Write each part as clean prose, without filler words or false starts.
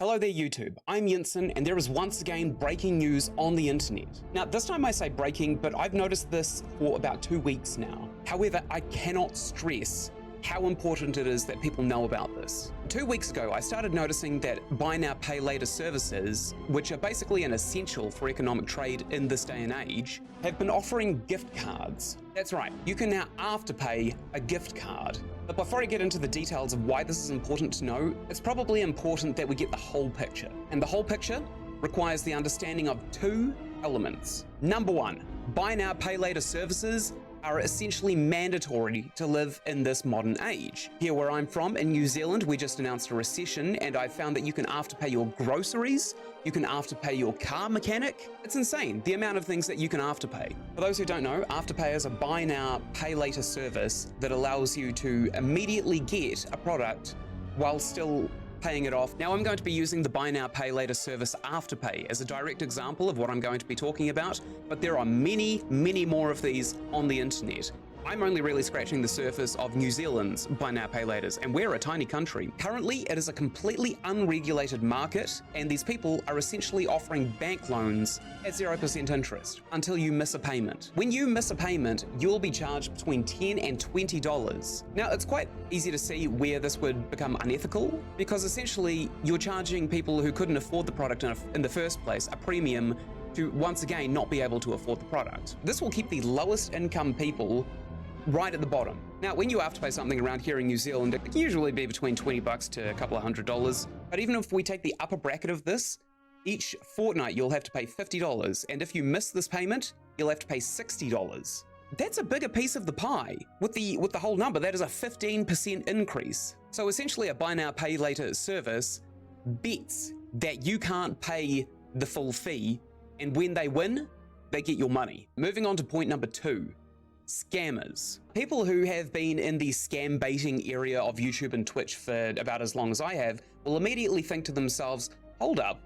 Hello there YouTube, I'm Ynsin and there is once again breaking news on the internet. Now this time I say breaking, but I've noticed this for about 2 weeks now. However, I cannot stress how important it is that people know about this. 2 weeks ago, I started noticing that buy now, pay later services, which are basically an essential for economic trade in this day and age, have been offering gift cards. That's right, you can now afterpay a gift card. But before I get into the details of why this is important to know, it's probably important that we get the whole picture. And the whole picture requires the understanding of 2 elements. Number 1, buy now, pay later services are essentially mandatory to live in this modern age. Here where I'm from, in New Zealand, we just announced a recession and I found that you can afterpay your groceries, you can afterpay your car mechanic. It's insane, the amount of things that you can afterpay. For those who don't know, Afterpay is a buy now, pay later service that allows you to immediately get a product while still paying it off. Now I'm going to be using the buy now, pay later service Afterpay as a direct example of what I'm going to be talking about, but there are many, many more of these on the internet. I'm only really scratching the surface of New Zealand's buy now, pay laters, and we're a tiny country. Currently, it is a completely unregulated market, and these people are essentially offering bank loans at 0% interest until you miss a payment. When you miss a payment, you'll be charged between $10 and $20. Now, it's quite easy to see where this would become unethical, because essentially, you're charging people who couldn't afford the product in the first place a premium to once again not be able to afford the product. This will keep the lowest income people right at the bottom. Now, when you afterpay something around here in New Zealand, it can usually be between $20 to a couple of $100. But even if we take the upper bracket of this, each fortnight you'll have to pay $50. And if you miss this payment, you'll have to pay $60. That's a bigger piece of the pie. With the whole number, that is a 15% increase. So essentially a buy now, pay later service bets that you can't pay the full fee, and when they win, they get your money. Moving on to point number 2. Scammers. People who have been in the scam baiting area of YouTube and Twitch for about as long as I have will immediately think to themselves, hold up,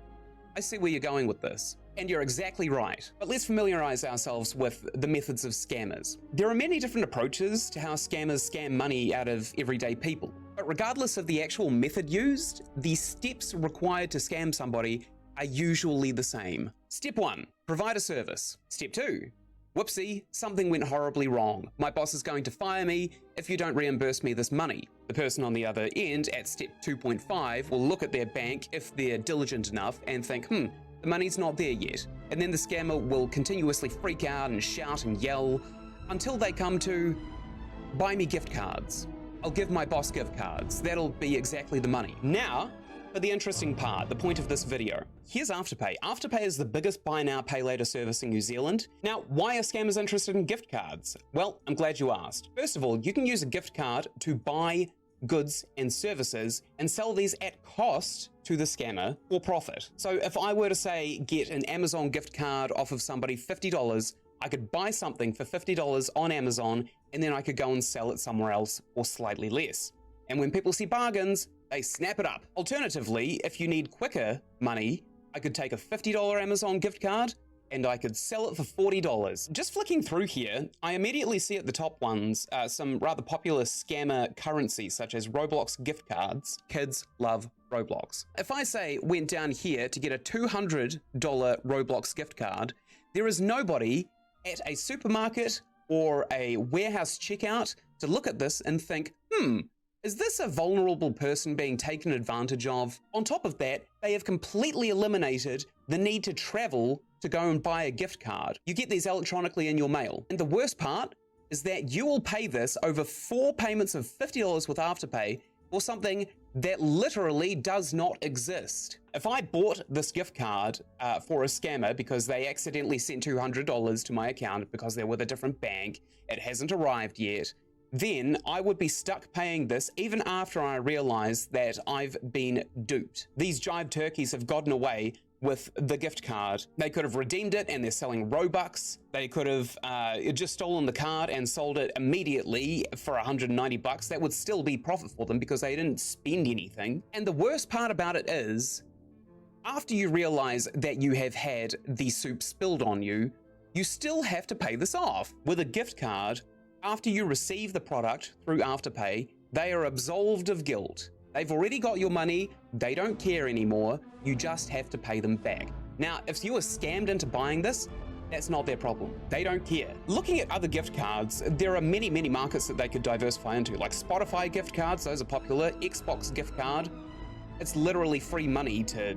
I see where you're going with this. And you're exactly right. But let's familiarize ourselves with the methods of scammers. There are many different approaches to how scammers scam money out of everyday people. But regardless of the actual method used, the steps required to scam somebody are usually the same. Step 1, provide a service. Step 2, whoopsie, something went horribly wrong. My boss is going to fire me if you don't reimburse me this money. The person on the other end at step 2.5 will look at their bank if they're diligent enough and think, the money's not there yet. And then the scammer will continuously freak out and shout and yell until they come to, buy me gift cards. I'll give my boss gift cards. That'll be exactly the money. Now, for the interesting part, the point of this video. Here's Afterpay. Afterpay is the biggest buy now, pay later service in New Zealand. Now, why are scammers interested in gift cards? Well, I'm glad you asked. First of all, you can use a gift card to buy goods and services and sell these at cost to the scammer for profit. So if I were to say, get an Amazon gift card off of somebody $50, I could buy something for $50 on Amazon, and then I could go and sell it somewhere else for slightly less. And when people see bargains, they snap it up. Alternatively, if you need quicker money, I could take a $50 Amazon gift card and I could sell it for $40. Just flicking through here, I immediately see at the top ones some rather popular scammer currencies such as Roblox gift cards. Kids love Roblox. If I say went down here to get a $200 Roblox gift card, there is nobody at a supermarket or a warehouse checkout to look at this and think, is this a vulnerable person being taken advantage of? On top of that, they have completely eliminated the need to travel to go and buy a gift card. You get these electronically in your mail. And the worst part is that you will pay this over 4 payments of $50 with Afterpay for something that literally does not exist. If I bought this gift card for a scammer because they accidentally sent $200 to my account because they're with a different bank, it hasn't arrived yet, then I would be stuck paying this even after I realize that I've been duped. These jive turkeys have gotten away with the gift card. They could have redeemed it and they're selling Robux. They could have just stolen the card and sold it immediately for $190. That would still be profit for them because they didn't spend anything. And the worst part about it is, after you realize that you have had the soup spilled on you, you still have to pay this off. With a gift card, after you receive the product through Afterpay, they are absolved of guilt. They've already got your money. They don't care anymore. You just have to pay them back. Now, if you were scammed into buying this, that's not their problem. They don't care. Looking at other gift cards, there are many, many markets that they could diversify into, like Spotify gift cards. Those are popular. Xbox gift card. It's literally free money to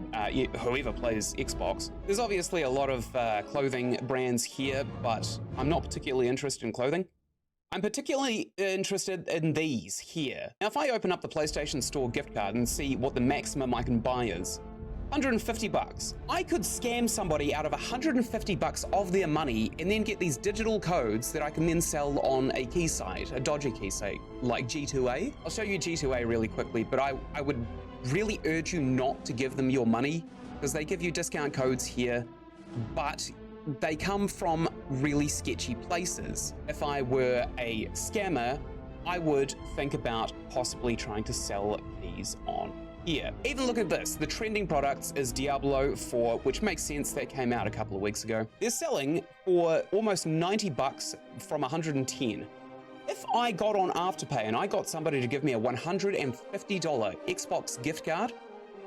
whoever plays Xbox. There's obviously a lot of clothing brands here, but I'm not particularly interested in clothing. I'm particularly interested in these here. Now, if I open up the PlayStation Store gift card and see what the maximum I can buy is, 150 bucks. I could scam somebody out of 150 bucks of their money and then get these digital codes that I can then sell on a key site, a dodgy key site, like G2A. I'll show you G2A really quickly, but I would really urge you not to give them your money because they give you discount codes here, but they come from really sketchy places. If I were a scammer, I would think about possibly trying to sell these on here. Even look at this. The trending products is Diablo 4, which makes sense. That came out a couple of weeks ago. They're selling for almost 90 bucks from 110. If I got on Afterpay and I got somebody to give me a $150 Xbox gift card,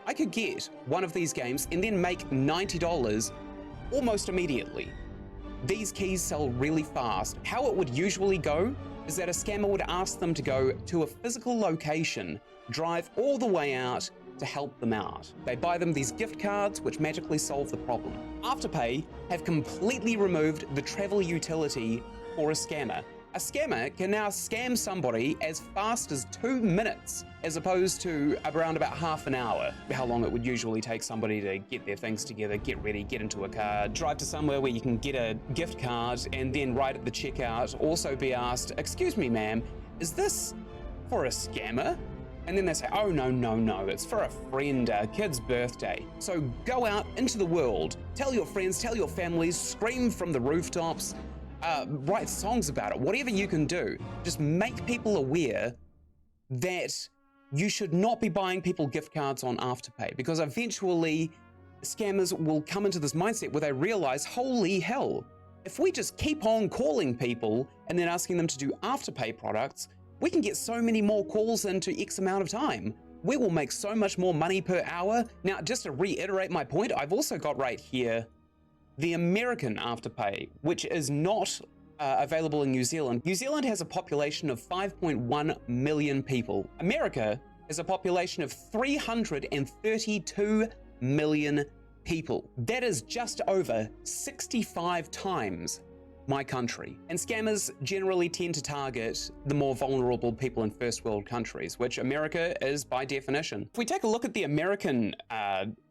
I could get one of these games and then make $90 almost immediately. These keys sell really fast. How it would usually go is that a scammer would ask them to go to a physical location, drive all the way out to help them out. They buy them these gift cards, which magically solve the problem. Afterpay have completely removed the travel utility for a scammer. A scammer can now scam somebody as fast as 2 minutes, as opposed to around about half an hour, how long it would usually take somebody to get their things together, get ready, get into a car, drive to somewhere where you can get a gift card, and then right at the checkout also be asked, "Excuse me, ma'am, is this for a scammer?" And then they say, "Oh, no, it's for a friend, a kid's birthday." So go out into the world, tell your friends, tell your families, scream from the rooftops, write songs about it, whatever you can do. Just make people aware that you should not be buying people gift cards on Afterpay, because eventually scammers will come into this mindset where they realize, holy hell, if we just keep on calling people and then asking them to do Afterpay products, we can get so many more calls into X amount of time. We will make so much more money per hour. Now, just to reiterate my point, I've also got right here the American Afterpay, which is not available in New Zealand. New Zealand has a population of 5.1 million people. America has a population of 332 million people. That is just over 65 times my country. And scammers generally tend to target the more vulnerable people in first world countries, which America is by definition. If we take a look at the American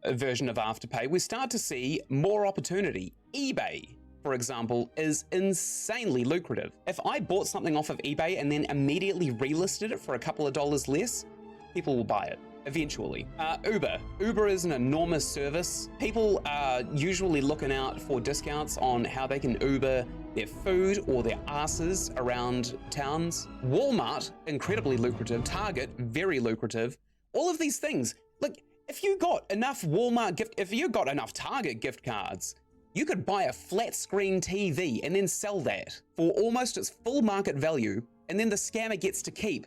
version of Afterpay, we start to see more opportunity. eBay, for example, is insanely lucrative. If I bought something off of eBay and then immediately relisted it for a couple of dollars less, people will buy it. Eventually. Uber is an enormous service. People are usually looking out for discounts on how they can Uber their food or their asses around towns. Walmart, incredibly lucrative. Target, very lucrative. All of these things. Look, if you got enough if you got enough Target gift cards, you could buy a flat screen TV and then sell that for almost its full market value, and then the scammer gets to keep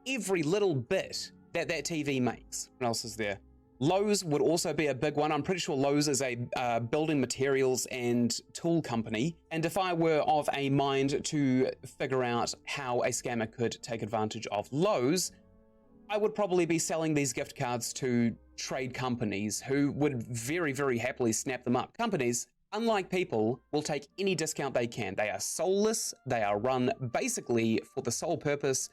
every little bit that TV makes. What else is there? Lowe's would also be a big one. I'm pretty sure Lowe's is a building materials and tool company. And if I were of a mind to figure out how a scammer could take advantage of Lowe's, I would probably be selling these gift cards to trade companies who would very, very happily snap them up. Companies, unlike people, will take any discount they can. They are soulless. They are run basically for the sole purpose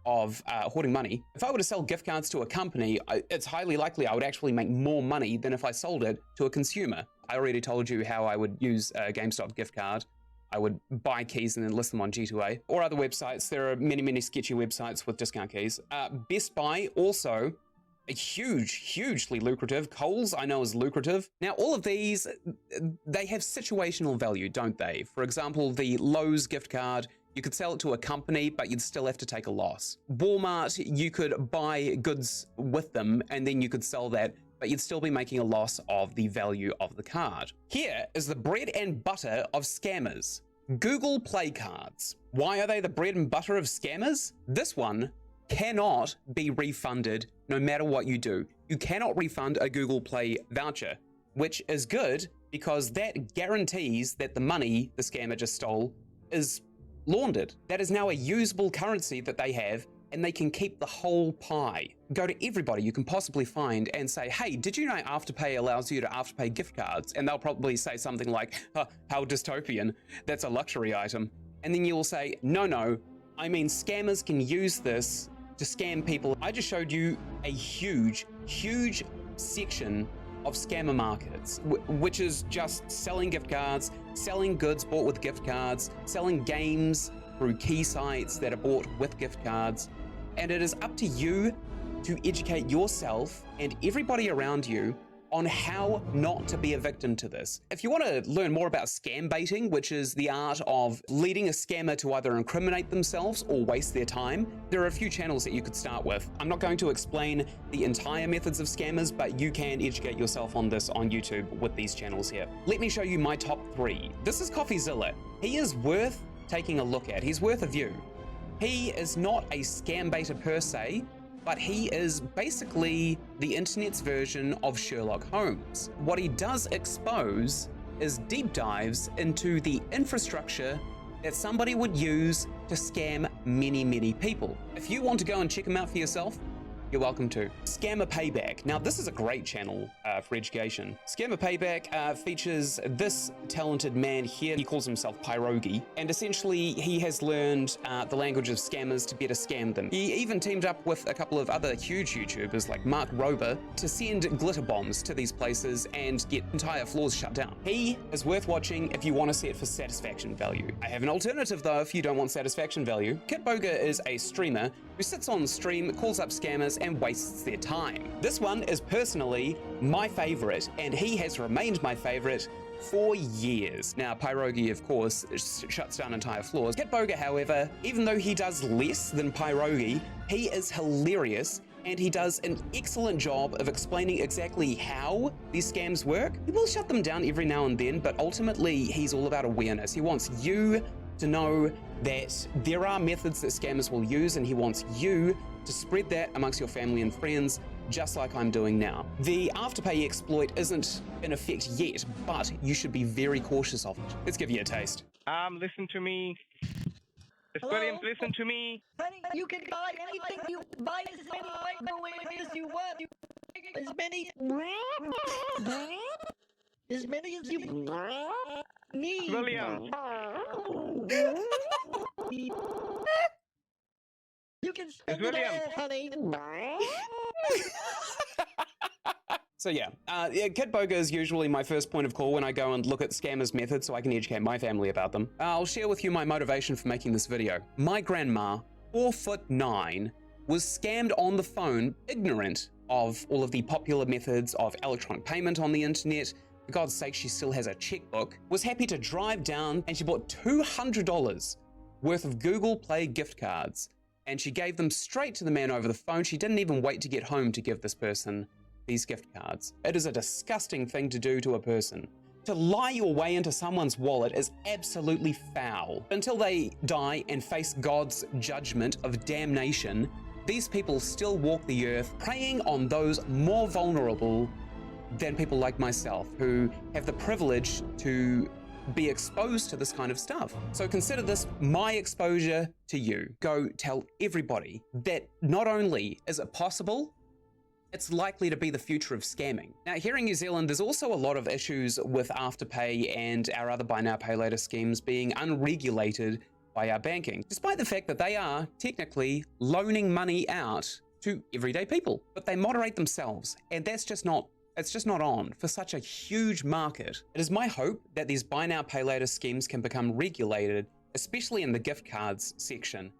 of hoarding money. If I were to sell gift cards to a company, it's highly likely I would actually make more money than if I sold it to a consumer. I already told you how I would use a GameStop gift card. I would buy keys and then list them on G2A or other websites. There are many, many sketchy websites with discount keys. Best Buy, also a hugely lucrative. Kohl's, I know, is lucrative. Now, all of these, they have situational value, don't they? For example, the Lowe's gift card, you could sell it to a company, but you'd still have to take a loss. Walmart, you could buy goods with them and then you could sell that, but you'd still be making a loss of the value of the card. Here is the bread and butter of scammers. Google Play cards. Why are they the bread and butter of scammers? This one cannot be refunded no matter what you do. You cannot refund a Google Play voucher, which is good because that guarantees that the money the scammer just stole is laundered. That is now a usable currency that they have, and they can keep the whole pie. Go to everybody you can possibly find and say, hey, did you know Afterpay allows you to Afterpay gift cards? And they'll probably say something like, how dystopian, that's a luxury item. And then you'll say, no, I mean scammers can use this to scam people. I just showed you a huge section of scammer markets, which is just selling gift cards, selling goods bought with gift cards, selling games through key sites that are bought with gift cards. And it is up to you to educate yourself and everybody around you on how not to be a victim to this. If you want to learn more about scam baiting, which is the art of leading a scammer to either incriminate themselves or waste their time, there are a few channels that you could start with. I'm not going to explain the entire methods of scammers, but you can educate yourself on this on YouTube with these channels here. Let me show you my top 3. This is CoffeeZilla. He is worth taking a look at. He's worth a view. He is not a scam baiter per se, but he is basically the internet's version of Sherlock Holmes. What he does expose is deep dives into the infrastructure that somebody would use to scam many people. If you want to go and check him out for yourself, you're welcome to. Scammer Payback. Now, this is a great channel for education. Scammer Payback features this talented man here. He calls himself Pierogi, and essentially he has learned the language of scammers to better scam them. He even teamed up with a couple of other huge YouTubers like Mark Rober to send glitter bombs to these places and get entire floors shut down. He is worth watching if you want to see it for satisfaction value. I have an alternative though if you don't want satisfaction value. Kitboga is a streamer who sits on stream, calls up scammers, and wastes their time. This one is personally my favorite, and he has remained my favorite for years. Now, Pierogi, of course, shuts down entire floors. Kitboga, however, even though he does less than Pierogi, he is hilarious, and he does an excellent job of explaining exactly how these scams work. He will shut them down every now and then, but ultimately, he's all about awareness. He wants you to know that there are methods that scammers will use, and he wants you to spread that amongst your family and friends, just like I'm doing now. The Afterpay exploit isn't in effect yet, but you should be very cautious of it. Let's give you a taste. Listen to me. Williams, listen to me. Honey, you can buy anything you buy as many microwaves as you want. As many as you need. Williams. You can spend it all, honey. So yeah, Kitboga is usually my first point of call when I go and look at scammers' methods so I can educate my family about them. I'll share with you my motivation for making this video. My grandma, 4'9", was scammed on the phone, ignorant of all of the popular methods of electronic payment on the internet. For God's sake, she still has a checkbook, was happy to drive down, and she bought $200 worth of Google Play gift cards, and she gave them straight to the man over the phone. She didn't even wait to get home to give this person these gift cards. It is a disgusting thing to do to a person. To lie your way into someone's wallet is absolutely foul. Until they die and face God's judgment of damnation, these people still walk the earth preying on those more vulnerable than people like myself, who have the privilege to be exposed to this kind of stuff. So consider this my exposure to you. Go tell everybody that not only is it possible, it's likely to be the future of scamming. Now, here in New Zealand, there's also a lot of issues with Afterpay and our other buy now, pay later schemes being unregulated by our banking, despite the fact that they are technically loaning money out to everyday people, but they moderate themselves, and it's just not on for such a huge market. It is my hope that these buy now, pay later schemes can become regulated, especially in the gift cards section,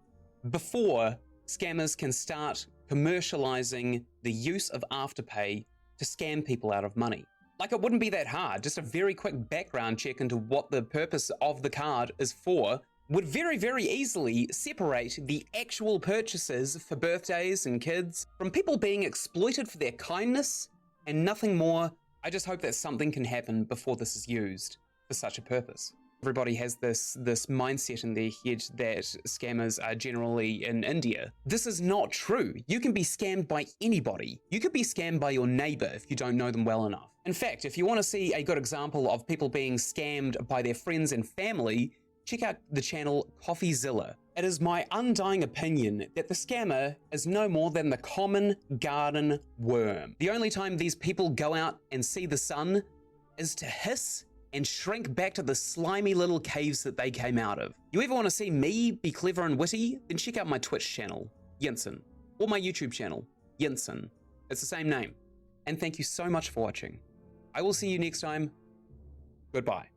before scammers can start commercializing the use of Afterpay to scam people out of money. Like, it wouldn't be that hard. Just a very quick background check into what the purpose of the card is for would very easily separate the actual purchases for birthdays and kids from people being exploited for their kindness and nothing more. I just hope that something can happen before this is used for such a purpose. Everybody has this mindset in their head that scammers are generally in India. This is not true. You can be scammed by anybody. You could be scammed by your neighbor if you don't know them well enough. In fact, if you want to see a good example of people being scammed by their friends and family, check out the channel CoffeeZilla. It is my undying opinion that the scammer is no more than the common garden worm. The only time these people go out and see the sun is to hiss and shrink back to the slimy little caves that they came out of. You ever want to see me be clever and witty? Then check out my Twitch channel, Ynsin, or my YouTube channel, Ynsin. It's the same name. And thank you so much for watching. I will see you next time. Goodbye.